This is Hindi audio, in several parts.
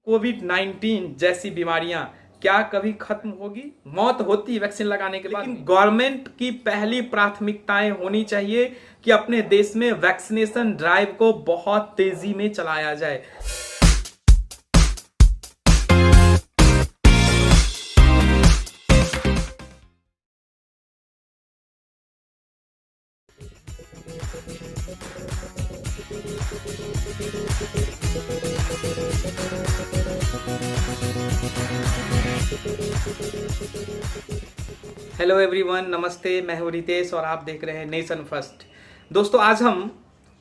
कोविड 19 जैसी बीमारियां क्या कभी खत्म होगी? मौत होती वैक्सीन लगाने के बाद, लेकिन गवर्नमेंट की पहली प्राथमिकताएं होनी चाहिए कि अपने देश में वैक्सीनेशन ड्राइव को बहुत तेजी में चलाया जाए। हेलो एवरीवन, नमस्ते। मैं हूं रितेश और आप देख रहे हैं नेशन फर्स्ट। दोस्तों, आज हम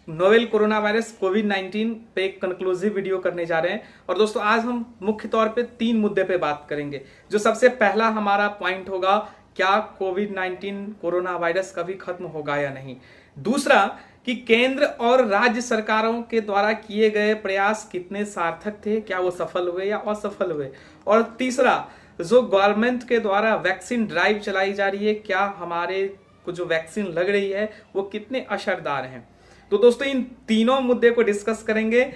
नोवेल कोरोना वायरस कोविड 19 पे एक कंक्लूसिव वीडियो करने जा रहे हैं। और दोस्तों, आज हम मुख्य तौर पे 3 मुद्दे पे बात करेंगे। जो सबसे पहला हमारा पॉइंट होगा, क्या कोविड 19 कोरोना वायरस कभी खत्म होगा या नहीं। दूसरा, कि केंद्र और राज्य सरकारों के द्वारा किए गए प्रयास कितने सार्थक थे, क्या वो सफल हुए या असफल हुए। और तीसरा, जो गवर्नमेंट के द्वारा वैक्सीन ड्राइव चलाई जा रही है, क्या हमारे को जो वैक्सीन लग रही है वो कितने असरदार हैं। तो दोस्तों, इन तीनों मुद्दे को डिस्कस करेंगे।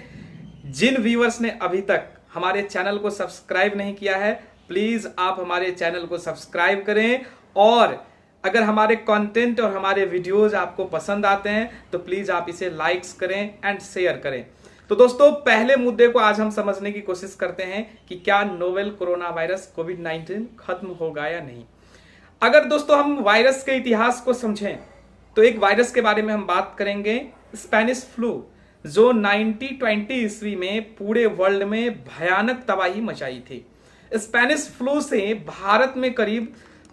जिन व्यूअर्स ने अभी तक हमारे चैनल को सब्सक्राइब नहीं किया है, प्लीज आप हमारे चैनल को सब्सक्राइब करें। और अगर हमारे कंटेंट और हमारे वीडियोज आपको पसंद आते हैं तो प्लीज आप इसे लाइक्स करें एंड शेयर करें। तो दोस्तों, पहले मुद्दे को आज हम समझने की कोशिश करते हैं कि क्या नोवेल कोरोना वायरस कोविड 19 खत्म होगा या नहीं। अगर दोस्तों हम वायरस के इतिहास को समझें तो एक वायरस के बारे में हम बात करेंगे, स्पेनिश फ्लू, जो 1920 ईस्वी में पूरे वर्ल्ड में भयानक तबाही मचाई थी। स्पेनिश फ्लू से भारत में करीब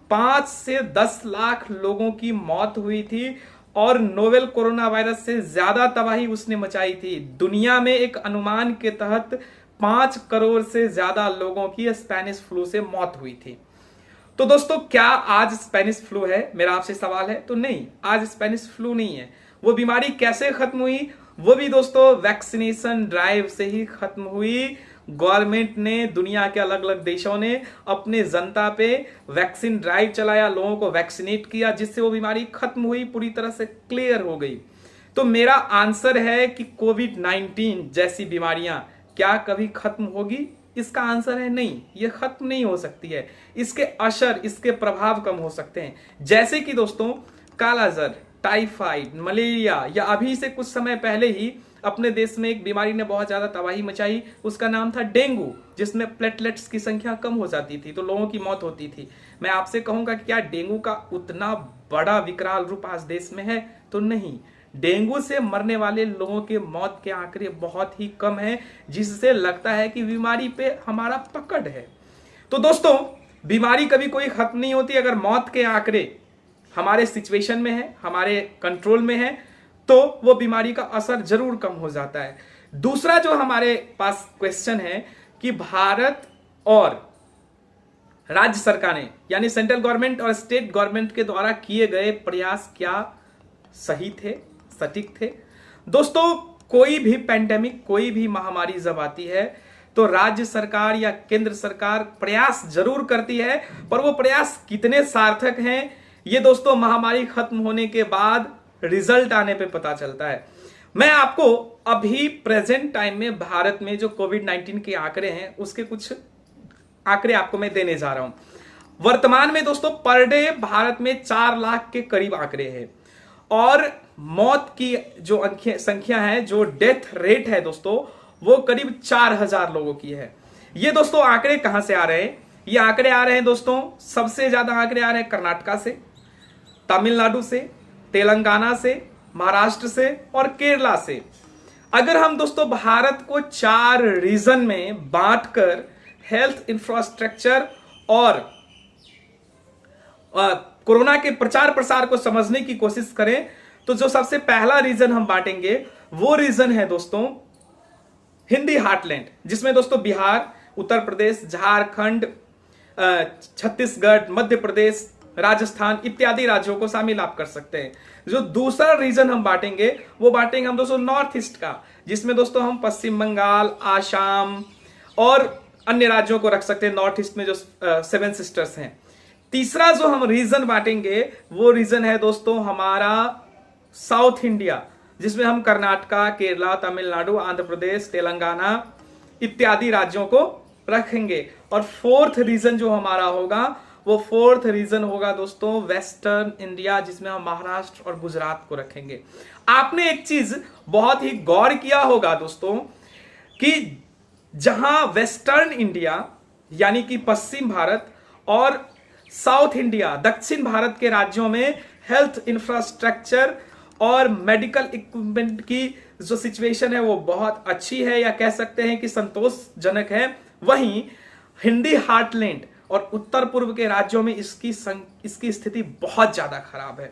5 से 10 लाख लोगों की मौत हुई थी और नोवेल कोरोना वायरस से ज्यादा तबाही उसने मचाई थी। दुनिया में एक अनुमान के तहत 5 करोड़ से ज्यादा लोगों की स्पेनिश फ्लू से मौत हुई थी। तो दोस्तों, क्या आज स्पेनिश फ्लू है? मेरा आपसे सवाल है। तो नहीं, आज स्पेनिश फ्लू नहीं है। वो बीमारी कैसे खत्म हुई? वो भी दोस्तों वैक्सीनेशन ड्राइव से ही खत्म हुई। गवर्नमेंट ने, दुनिया के अलग अलग देशों ने अपने जनता पे वैक्सीन ड्राइव चलाया, लोगों को वैक्सीनेट किया, जिससे वो बीमारी खत्म हुई, पूरी तरह से क्लियर हो गई। तो मेरा आंसर है कि कोविड 19 जैसी बीमारियां क्या कभी खत्म होगी? इसका आंसर है नहीं, ये खत्म नहीं हो सकती है। इसके असर, इसके प्रभाव कम हो सकते हैं। जैसे कि दोस्तों, कालाजार, टाइफाइड, मलेरिया, या अभी से कुछ समय पहले ही अपने देश में एक बीमारी ने बहुत ज्यादा तबाही मचाई, उसका नाम था डेंगू, जिसमें प्लेटलेट्स की संख्या कम हो जाती थी तो लोगों की मौत होती थी। मैं आपसे कहूंगा कि क्या डेंगू का उतना बड़ा विकराल रूप आज देश में है? तो नहीं। डेंगू से मरने वाले लोगों के मौत के आंकड़े बहुत ही कम है, जिससे लगता है कि बीमारी पे हमारा पकड़ है। तो दोस्तों, बीमारी कभी कोई खत्म नहीं होती। अगर मौत के आंकड़े हमारे सिचुएशन में है, हमारे कंट्रोल में है, तो वो बीमारी का असर जरूर कम हो जाता है। दूसरा जो हमारे पास क्वेश्चन है कि भारत और राज्य सरकारें, यानी सेंट्रल गवर्नमेंट और स्टेट गवर्नमेंट के द्वारा किए गए प्रयास क्या सही थे, सटीक थे? दोस्तों, कोई भी पैंडेमिक, कोई भी महामारी जब आती है तो राज्य सरकार या केंद्र सरकार प्रयास जरूर करती है, पर वो प्रयास कितने सार्थक हैं, ये दोस्तों महामारी खत्म होने के बाद रिजल्ट आने पे पता चलता है। मैं आपको अभी प्रेजेंट टाइम में भारत में जो कोविड 19 के आंकड़े हैं, उसके कुछ आंकड़े आपको मैं देने जा रहा हूं। वर्तमान में दोस्तों पर डे भारत में 4 लाख के करीब आंकड़े हैं और मौत की जो संख्या है, जो डेथ रेट है दोस्तों, वो करीब 4000 लोगों की है। ये दोस्तों आंकड़े कहां से आ रहे हैं? ये आंकड़े आ रहे हैं दोस्तों, सबसे ज्यादा आंकड़े आ रहे हैं कर्नाटका से, तमिलनाडु से, तेलंगाना से, महाराष्ट्र से और केरला से। अगर हम दोस्तों भारत को 4 रीजन में बांटकर हेल्थ इंफ्रास्ट्रक्चर और कोरोना के प्रचार प्रसार को समझने की कोशिश करें, तो जो सबसे पहला रीजन हम बांटेंगे वो रीजन है दोस्तों हिंदी हार्टलैंड, जिसमें दोस्तों बिहार, उत्तर प्रदेश, झारखंड, छत्तीसगढ़, मध्य प्रदेश, राजस्थान इत्यादि राज्यों को शामिल आप कर सकते हैं। जो दूसरा रीजन हम बांटेंगे वो बांटेंगे हम दोस्तों नॉर्थ ईस्ट का, जिसमें दोस्तों हम पश्चिम बंगाल, आसाम और अन्य राज्यों को रख सकते हैं। नॉर्थ ईस्ट में जो 7 सिस्टर्स हैं। तीसरा जो हम रीजन बांटेंगे वो रीजन है दोस्तों हमारा साउथ इंडिया, जिसमें हम कर्नाटका, केरला, तमिलनाडु, आंध्र प्रदेश, तेलंगाना इत्यादि राज्यों को रखेंगे। और फोर्थ रीजन जो हमारा होगा वो फोर्थ रीजन होगा दोस्तों वेस्टर्न इंडिया, जिसमें हम महाराष्ट्र और गुजरात को रखेंगे। आपने एक चीज बहुत ही गौर किया होगा दोस्तों कि जहां वेस्टर्न इंडिया यानी कि पश्चिम भारत और साउथ इंडिया दक्षिण भारत के राज्यों में हेल्थ इंफ्रास्ट्रक्चर और मेडिकल इक्विपमेंट की जो सिचुएशन है वो बहुत अच्छी है, या कह सकते हैं कि संतोषजनक है, वहीं हिंदी हार्टलैंड और उत्तर पूर्व के राज्यों में इसकी स्थिति बहुत ज्यादा खराब है।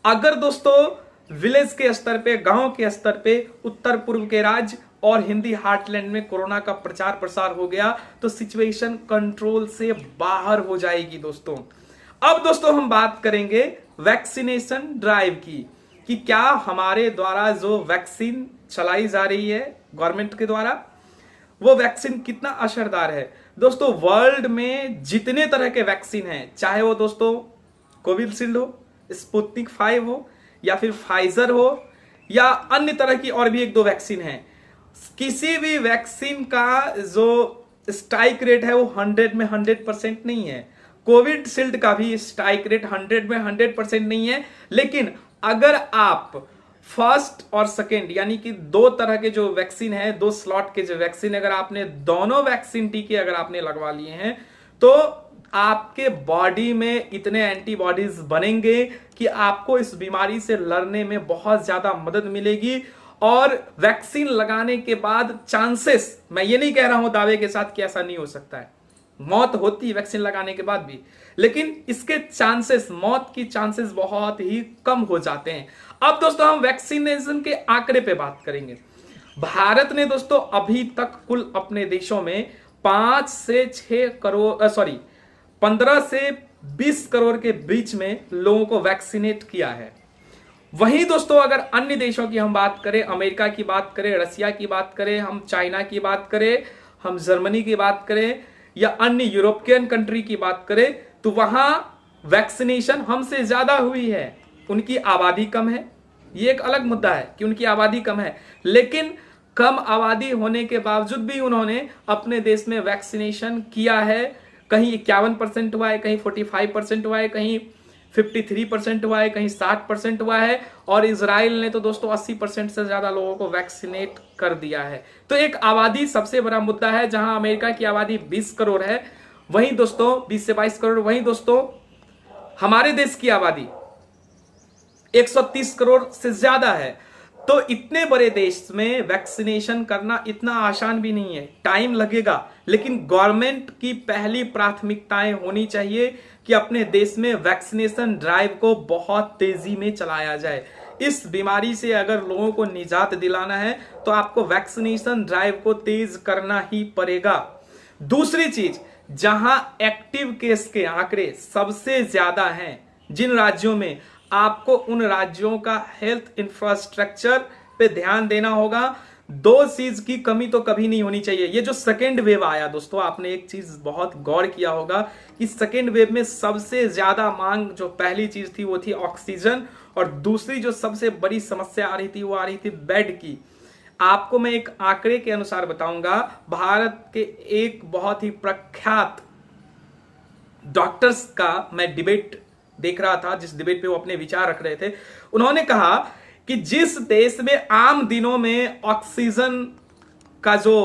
अगर दोस्तों विलेज के स्तर पे, गांव के स्तर पे उत्तर पूर्व के राज्य और हिंदी हार्टलैंड में कोरोना का प्रचार प्रसार हो गया तो सिचुएशन कंट्रोल से बाहर हो जाएगी दोस्तों। अब दोस्तों हम बात करेंगे वैक्सीनेशन ड्राइव की, कि क्या हमारे द्वारा जो वैक्सीन चलाई जा रही है गवर्नमेंट के द्वारा वो वैक्सीन कितना असरदार है। दोस्तों वर्ल्ड में जितने तरह के वैक्सीन हैं, चाहे वो दोस्तों कोविशील्ड हो, स्पुतनिक 5 हो, या फिर फाइजर हो, या अन्य तरह की और भी एक दो वैक्सीन हैं, किसी भी वैक्सीन का जो स्ट्राइक रेट है वो 100 में 100% नहीं है। कोविशील्ड का भी स्ट्राइक रेट 100 में 100% नहीं है। लेकिन अगर आप फर्स्ट और सेकेंड यानी कि दो तरह के जो वैक्सीन है, दो स्लॉट के जो वैक्सीन, अगर आपने दोनों वैक्सीन टीके अगर आपने लगवा लिए हैं तो आपके बॉडी में इतने एंटीबॉडीज बनेंगे कि आपको इस बीमारी से लड़ने में बहुत ज्यादा मदद मिलेगी। और वैक्सीन लगाने के बाद चांसेस, मैं ये नहीं कह रहा हूं दावे के साथ कि ऐसा नहीं हो सकता है, मौत होती है वैक्सीन लगाने के बाद भी, लेकिन इसके चांसेस, मौत की चांसेस बहुत ही कम हो जाते हैं। अब दोस्तों हम वैक्सीनेशन के आंकड़े पे बात करेंगे। भारत ने दोस्तों अभी तक कुल अपने देशों में 5 से 6 करोड़ 15 से 20 करोड़ के बीच में लोगों को वैक्सीनेट किया है। वहीं दोस्तों अगर अन्य देशों की हम बात करें, अमेरिका की बात करें, रसिया की बात करें, हम चाइना की बात करें, हम जर्मनी की बात करें, या अन्य यूरोपियन कंट्री की बात करें, तो वहां वैक्सीनेशन हमसे ज्यादा हुई है। उनकी आबादी कम है, ये एक अलग मुद्दा है कि उनकी आबादी कम है, लेकिन कम आबादी होने के बावजूद भी उन्होंने अपने देश में वैक्सीनेशन किया है। कहीं 51% हुआ है, कहीं 45% हुआ है, कहीं 53% हुआ है, कहीं 60% हुआ है, और इजराइल ने तो दोस्तों 80% से ज्यादा लोगों को वैक्सीनेट कर दिया है। तो एक आबादी सबसे बड़ा मुद्दा है। जहां अमेरिका की आबादी 20 करोड़ है, वहीं दोस्तों 20 से 22 करोड़, वहीं दोस्तों हमारे देश की आबादी 130 करोड़ से ज्यादा है। तो इतने बड़े देश में वैक्सीनेशन करना इतना आसान भी नहीं है, टाइम लगेगा, लेकिन गवर्नमेंट की पहली प्राथमिकताएं होनी चाहिए कि अपने देश में वैक्सीनेशन ड्राइव को बहुत तेजी में चलाया जाए। इस बीमारी से अगर लोगों को निजात दिलाना है तो आपको वैक्सीनेशन ड्राइव को तेज करना ही पड़ेगा। दूसरी चीज, जहां एक्टिव केस के आंकड़े सबसे ज्यादा हैं जिन राज्यों में, आपको उन राज्यों का हेल्थ इंफ्रास्ट्रक्चर पे ध्यान देना होगा। दो चीज की कमी तो कभी नहीं होनी चाहिए। ये जो सेकेंड वेव आया दोस्तों, आपने एक चीज बहुत गौर किया होगा कि सेकेंड वेव में सबसे ज्यादा मांग जो पहली चीज थी वो थी ऑक्सीजन, और दूसरी जो सबसे बड़ी समस्या आ रही थी वो आ रही थी बेड की। आपको मैं एक आंकड़े के अनुसार बताऊंगा, भारत के एक बहुत ही प्रख्यात डॉक्टर्स का मैं डिबेट देख रहा था, जिस डिबेट पे वो अपने विचार रख रहे थे। उन्होंने कहा कि जिस देश में आम दिनों में ऑक्सीजन का जो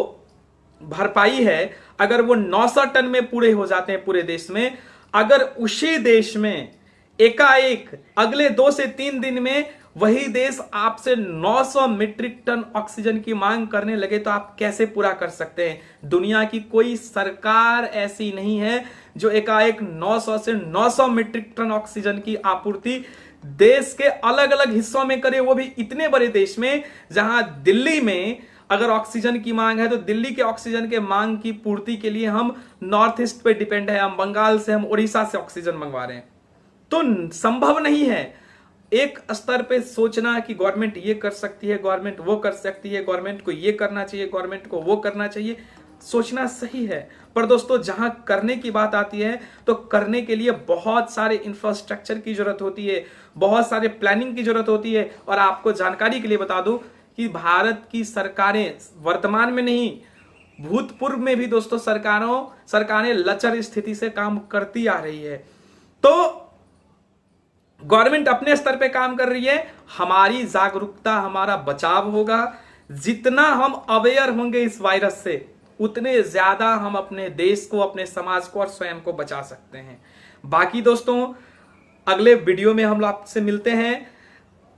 भरपाई है, अगर वो 900 टन में पूरे हो जाते हैं पूरे देश में, अगर उसी देश में एकाएक अगले 2 से 3 दिन में वही देश आपसे 900 मीट्रिक टन ऑक्सीजन की मांग करने लगे तो आप कैसे पूरा कर सकते हैं? दुनिया की कोई सरकार ऐसी नहीं है जो एकाएक 900 से 900 मीट्रिक टन ऑक्सीजन की आपूर्ति देश के अलग अलग हिस्सों में करे, वो भी इतने बड़े देश में। जहां दिल्ली में अगर ऑक्सीजन की मांग है तो दिल्ली के ऑक्सीजन के मांग की पूर्ति के लिए हम नॉर्थ ईस्ट पे डिपेंड है, हम बंगाल से, हम उड़ीसा से ऑक्सीजन मंगवा रहे हैं। तो संभव नहीं है एक स्तर पे सोचना कि गवर्नमेंट ये कर सकती है, गवर्नमेंट वो कर सकती है, गवर्नमेंट को ये करना चाहिए, गवर्नमेंट को वो करना चाहिए। सोचना सही है, पर दोस्तों जहां करने की बात आती है तो करने के लिए बहुत सारे इंफ्रास्ट्रक्चर की जरूरत होती है, बहुत सारे प्लानिंग की जरूरत होती है। और आपको जानकारी के लिए बता दूं कि भारत की सरकारें वर्तमान में नहीं, भूतपूर्व में भी दोस्तों सरकारें लचर स्थिति से काम करती आ रही है। तो गवर्नमेंट अपने स्तर पे काम कर रही है, हमारी जागरूकता, हमारा बचाव होगा। जितना हम अवेयर होंगे इस वायरस से, उतने ज्यादा हम अपने देश को, अपने समाज को और स्वयं को बचा सकते हैं। बाकी दोस्तों अगले वीडियो में हम आपसे मिलते हैं।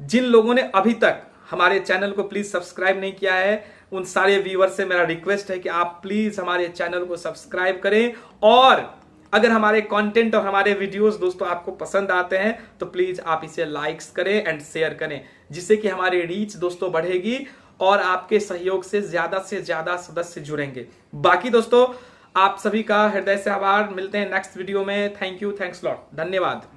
जिन लोगों ने अभी तक हमारे चैनल को प्लीज सब्सक्राइब नहीं किया है, उन सारे व्यूअर से मेरा रिक्वेस्ट है कि आप प्लीज हमारे चैनल को सब्सक्राइब करें, और अगर हमारे कंटेंट और हमारे वीडियोस दोस्तों आपको पसंद आते हैं तो प्लीज आप इसे लाइक्स करें एंड शेयर करें, जिससे कि हमारी रीच दोस्तों बढ़ेगी और आपके सहयोग से ज्यादा सदस्य जुड़ेंगे। बाकी दोस्तों आप सभी का हृदय से आभार। मिलते हैं नेक्स्ट वीडियो में। थैंक यू, थैंक्स लॉट, धन्यवाद।